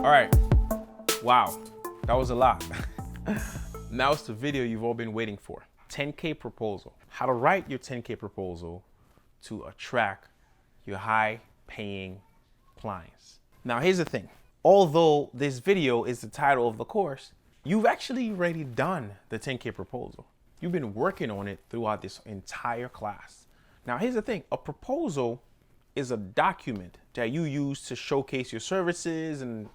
All right, wow, that was a lot. Now it's the video you've all been waiting for. 10K proposal. How to write your 10K proposal to attract your high paying clients. Now here's the thing. Although this video is the title of the course, you've actually already done the 10K proposal. You've been working on it throughout this entire class. Now here's the thing. A proposal is a document that you use to showcase your services and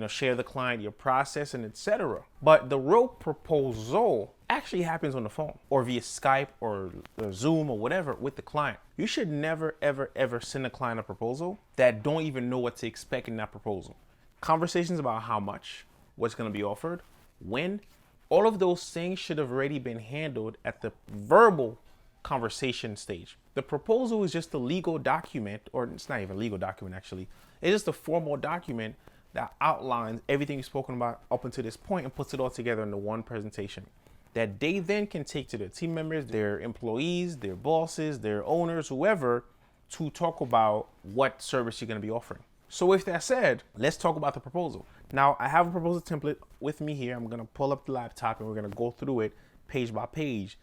share the client your process and etc. But the real proposal actually happens on the phone or via Skype or Zoom or whatever with the client. You should never, ever send a client a proposal that don't even know what to expect in that proposal. Conversations about how much, what's going to be offered, when, all of those things should have already been handled at the verbal conversation stage. The proposal is just a legal document, or it's not even a legal document actually. It's just a formal document that outlines everything you've spoken about up until this point and puts it all together into one presentation that they then can take to their team members, their employees, their bosses, their owners, whoever, to talk about what service you're going to be offering. So with that said, let's talk about the proposal. Now I have a proposal template with me here. I'm going to pull up the laptop and we're going to go through it page by page.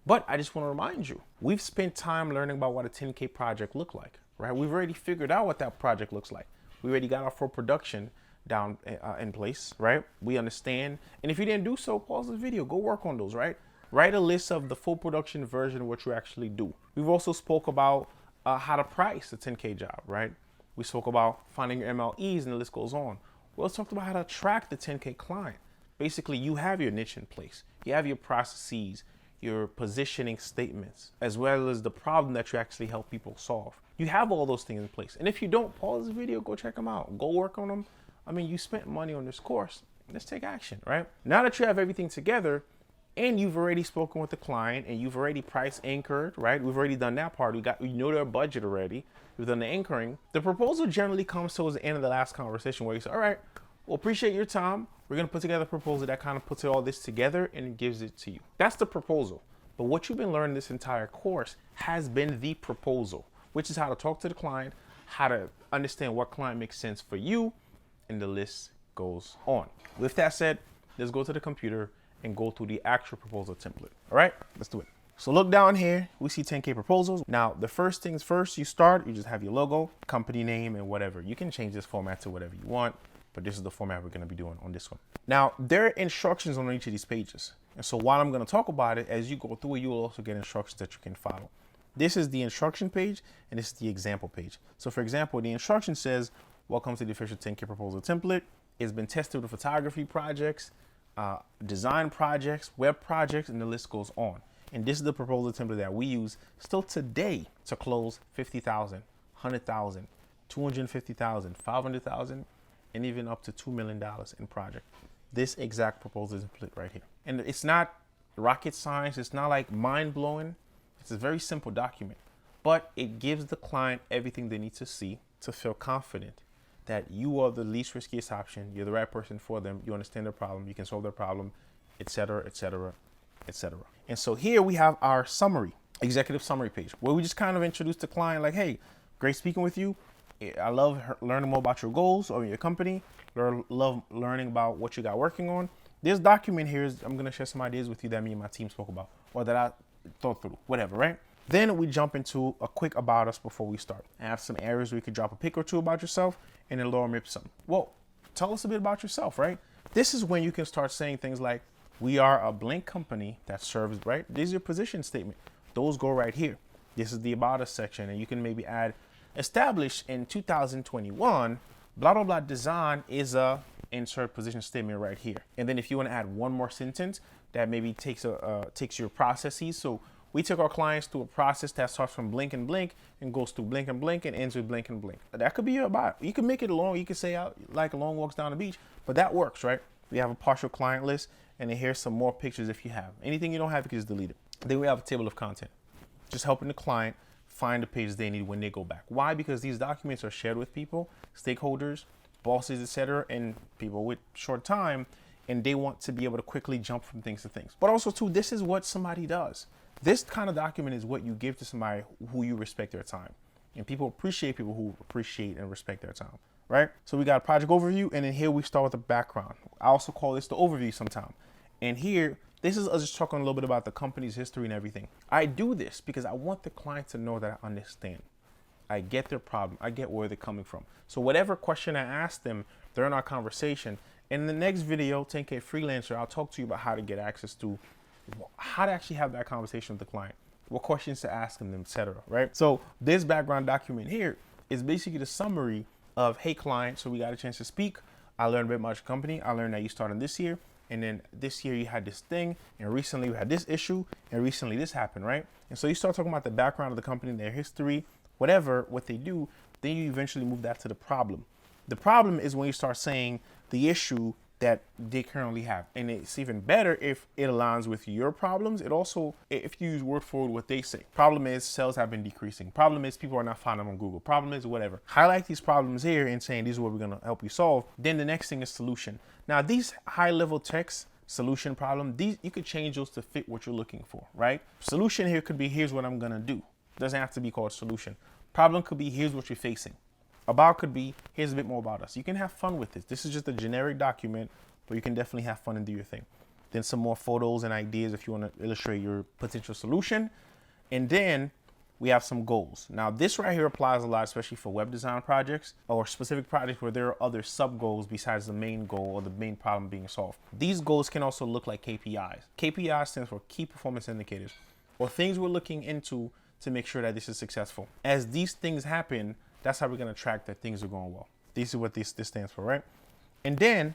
But I just want to remind you, we've spent time learning about what a 10K project look like, right? We've already figured out what that project looks like. We already got our full production down in place, right? We understand. And if you didn't do so, pause the video, go work on those, right? Write a list of the full production version of what you actually do. We've also spoke about how to price a 10K job, right? We spoke about finding your MLEs and the list goes on. We also talked about how to attract the 10K client. Basically, you have your niche in place. You have your processes, your positioning statements, as well as the problem that you actually help people solve. You have all those things in place. And if you don't, pause the video, go check them out, go work on them. I mean, you spent money on this course. Let's take action, right? Now that you have everything together and you've already spoken with the client and you've already price anchored, right? We've already done that part. We know their budget already. We've done the anchoring. The proposal generally comes towards the end of the last conversation where you say, all right, well, appreciate your time. We're going to put together a proposal that kind of puts all this together and gives it to you. That's the proposal. But what you've been learning this entire course has been the proposal, which is how to talk to the client, how to understand what client makes sense for you, and the list goes on. With that said, let's go to the computer and go through the actual proposal template. All right, let's do it. So look down here, we see 10K proposals. Now, the first things first, you just have your logo, company name, and whatever. You can change this format to whatever you want, but this is the format we're gonna be doing on this one. Now, there are instructions on each of these pages. And so while I'm gonna talk about it, as you go through it, you'll also get instructions that you can follow. This is the instruction page, and this is the example page. So for example, the instruction says, welcome to the official 10K proposal template. It's been tested with photography projects, design projects, web projects, and the list goes on. And this is the proposal template that we use still today to close 50,000, 100,000, 250,000, 500,000, and even up to $2 million in project. This exact proposal template right here. And it's not rocket science. It's not like mind blowing. It's a very simple document, but it gives the client everything they need to see to feel confident that you are the least riskiest option. You're the right person for them. You understand their problem. You can solve their problem, etc., etc., etc. And so here we have our summary, executive summary page, where we just kind of introduce the client like, hey, great speaking with you. I love learning more about your goals or your company. Love learning about what you got working on. This document here is, I'm going to share some ideas with you that me and my team spoke about or that I thought through, whatever, right? Then we jump into a quick about us before we start. I have some areas where you could drop a pic or two about yourself and then lorem ipsum. Well, tell us a bit about yourself, right? This is when you can start saying things like, we are a blank company that serves, right? This is your position statement. Those go right here. This is the about us section. And you can maybe add, established in 2021, blah, blah, blah, design is a insert position statement right here. And then if you want to add one more sentence that maybe takes your processes. So we took our clients through a process that starts from blink and blink and goes through blink and blink and ends with blink and blink. That could be your about. You can make it long. You can say out like long walks down the beach, but that works, right? We have a partial client list, and then here's some more pictures if you have. Anything you don't have, you can just delete it. Then we have a table of content, just helping the client find the pages they need when they go back. Why? Because these documents are shared with people, stakeholders, bosses, etc., and people with short time, and they want to be able to quickly jump from things to things. But also, too, this is what somebody does. This kind of document is what you give to somebody who you respect their time. And people appreciate people who appreciate and respect their time, right? So we got a project overview, and then here we start with the background. I also call this the overview sometime. And here, this is us just talking a little bit about the company's history and everything. I do this because I want the client to know that I understand. I get their problem. I get where they're coming from. So whatever question I ask them during our conversation, in the next video, 10K Freelancer, I'll talk to you about how to get access to, how to actually have that conversation with the client, what questions to ask them, etc. Right? So this background document here is basically the summary of, hey client, so we got a chance to speak. I learned a bit about your company. I learned that you started this year, and then this year you had this thing, and recently we had this issue, and recently this happened, right? And so you start talking about the background of the company, their history, whatever, what they do, then you eventually move that to the problem. The problem is when you start saying the issue that they currently have. And it's even better if it aligns with your problems. It also, if you use word for word what they say. Problem is sales have been decreasing. Problem is people are not finding them on Google. Problem is whatever. Highlight these problems here and saying these are what we're gonna help you solve. Then the next thing is solution. Now these high level text, solution, problem, these you could change those to fit what you're looking for, right? Solution here could be, here's what I'm gonna do. Doesn't have to be called solution. Problem could be, here's what you're facing. About could be, here's a bit more about us. You can have fun with this. This is just a generic document, but you can definitely have fun and do your thing. Then some more photos and ideas if you want to illustrate your potential solution. And then we have some goals. Now this right here applies a lot, especially for web design projects or specific projects where there are other sub goals besides the main goal or the main problem being solved. These goals can also look like KPIs. KPI stands for key performance indicators, or things we're looking into to make sure that this is successful. As these things happen, that's how we're gonna track that things are going well. This is what this stands for, right? And then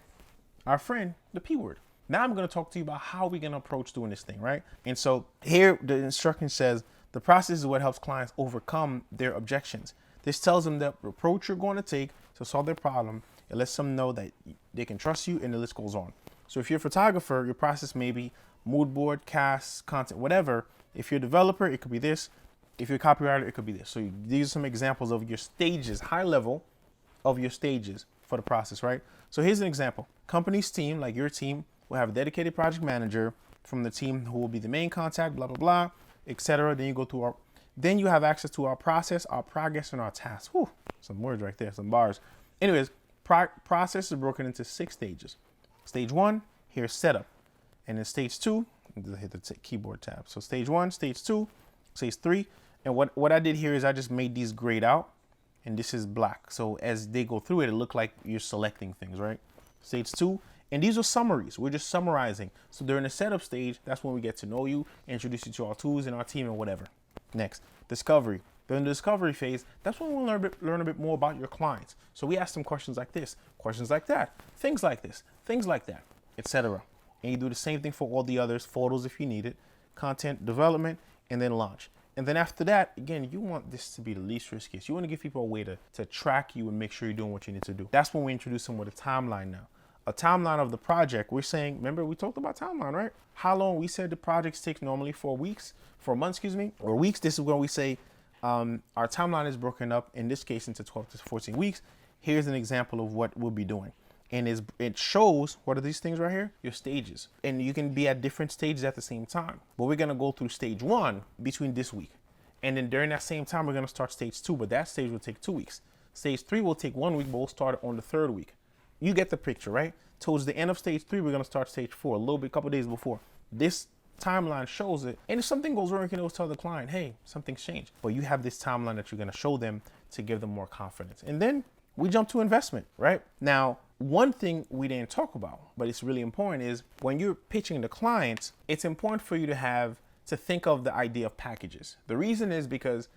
our friend, the P word. Now I'm gonna talk to you about how we're gonna approach doing this thing, right? And so here the instruction says, the process is what helps clients overcome their objections. This tells them the approach you're going to take to solve their problem. It lets them know that they can trust you, and the list goes on. So if you're a photographer, your process may be mood board, cast, content, whatever. If you're a developer, it could be this. If you're a copywriter, it could be this. So these are some examples of your stages, high level of your stages for the process, right? So here's an example. Company's team, like your team, will have a dedicated project manager from the team who will be the main contact, blah, blah, blah, etc. Then you go to then you have access to our process, our progress, and our tasks. Whew, some words right there, some bars. Anyways, process is broken into 6 stages. Stage 1, here's setup. And then stage 2, hit the keyboard tab. So stage 1, stage 2, stage 3. And what I did here is I just made these grayed out, and this is black. So as they go through it, it look like you're selecting things, right? Stage 2, and these are summaries. We're just summarizing. So during the setup stage, that's when we get to know you, introduce you to our tools and our team and whatever. Next, discovery. During the discovery phase, that's when we'll learn a bit more about your clients. So we ask them questions like this, questions like that, things like this, things like that, etc. And you do the same thing for all the others, photos if you need it, content development, and then launch. And then after that, again, you want this to be the least riskiest. You want to give people a way to track you and make sure you're doing what you need to do. That's when we introduce them with a timeline now. A timeline of the project. We're saying, remember we talked about timeline, right? How long we said the projects take normally 4 months, or weeks. This is when we say our timeline is broken up, in this case, into 12 to 14 weeks. Here's an example of what we'll be doing. And it shows, what are these things right here? Your stages. And you can be at different stages at the same time. But we're gonna go through stage 1 between this week. And then during that same time, we're gonna start stage 2, but that stage will take 2 weeks. Stage 3 will take 1 week, but we'll start on the 3rd week. You get the picture, right? Towards the end of stage 3, we're gonna start stage 4, a little bit, couple days before. This timeline shows it. And if something goes wrong, you can always tell the client, hey, something's changed. But you have this timeline that you're gonna show them to give them more confidence. And then we jump to investment, right? Now, one thing we didn't talk about, but it's really important, is when you're pitching the clients, it's important for you to think of the idea of packages. The reason is because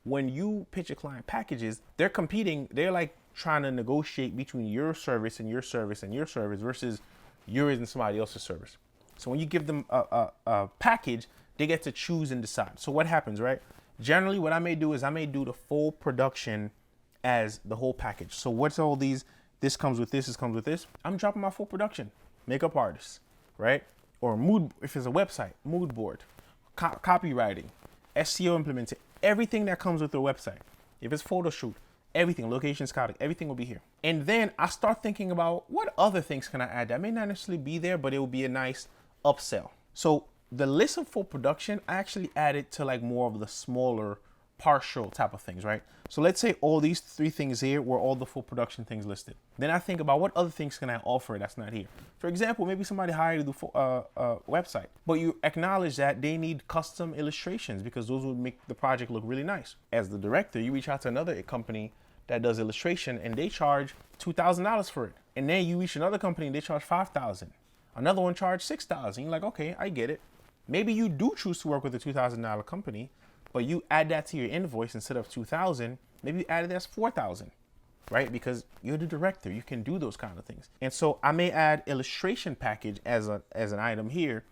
when you pitch a client packages, they're competing, they're like trying to negotiate between your service and your service and your service versus yours and somebody else's service. So when you give them a package, they get to choose and decide. So what happens, right? Generally, what I may do is I may do the full production as the whole package. So what's all these? This comes with this comes with this. I'm dropping my full production. Makeup artist, right? Or mood, if it's a website, mood board, copywriting, SEO implemented, everything that comes with the website. If it's photo shoot, everything, location scouting, everything will be here. And then I start thinking about what other things can I add that may not necessarily be there, but it will be a nice upsell. So the list of full production, I actually added to like more of the smaller partial type of things, right? So let's say all these 3 things here were all the full production things listed. Then I think about what other things can I offer that's not here. For example, maybe somebody hired you to do website, but you acknowledge that they need custom illustrations because those would make the project look really nice. As the director, you reach out to another company that does illustration and they charge $2,000 for it. And then you reach another company and they charge $5,000. Another one charged $6,000. You're like, okay, I get it. Maybe you do choose to work with a $2,000 company, but you add that to your invoice instead of $2,000. Maybe you added that's $4,000, right? Because you're the director, you can do those kind of things. And so I may add illustration package as an item here.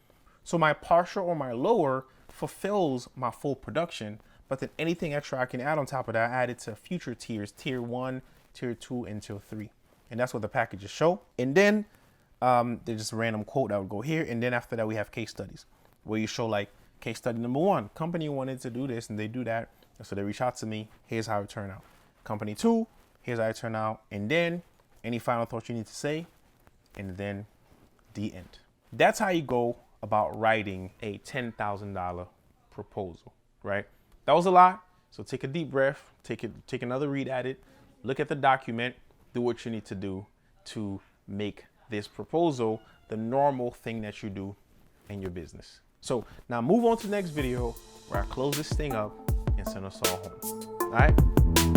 So my partial or my lower fulfills my full production, but then anything extra I can add on top of that, I add it to future tiers, tier 1, tier 2, and tier 3. And that's what the packages show. And then there's just a random quote that would go here. And then after that, we have case studies where you show like case study number 1, company wanted to do this and they do that. So they reach out to me. Here's how it turned out. Company 2, here's how it turned out. And then any final thoughts you need to say, and then the end. That's how you go about writing a $10,000 proposal, right? That was a lot. So take a deep breath, take another read at it, look at the document, do what you need to do to make this proposal the normal thing that you do in your business. So now move on to the next video where I close this thing up and send us all home. All right?